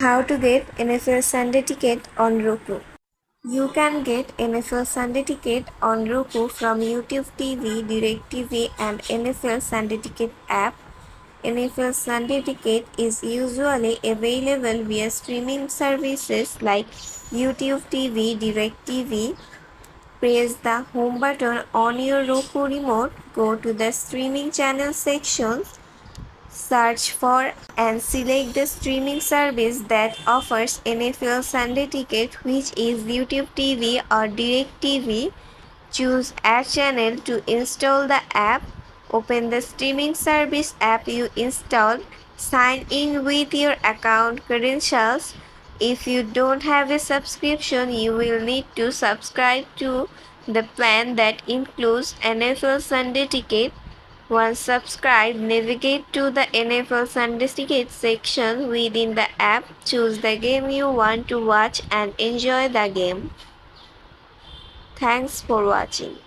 How to get NFL Sunday Ticket on Roku. You can get NFL Sunday Ticket on Roku from YouTube TV, DirecTV and NFL Sunday Ticket app. NFL Sunday Ticket is usually available via streaming services like YouTube TV, DirecTV. Press the home button on your Roku remote, go to the streaming channel section, search for and select the streaming service that offers NFL Sunday Ticket, which is YouTube TV or DirecTV. Choose Add Channel to install the app. Open the streaming service app you installed. Sign in with your account credentials. If you don't have a subscription, you will need to subscribe to the plan that includes NFL Sunday Ticket. Once subscribed, navigate to the NFL Sunday Ticket section within the app. Choose the game you want to watch and enjoy the game. Thanks for watching.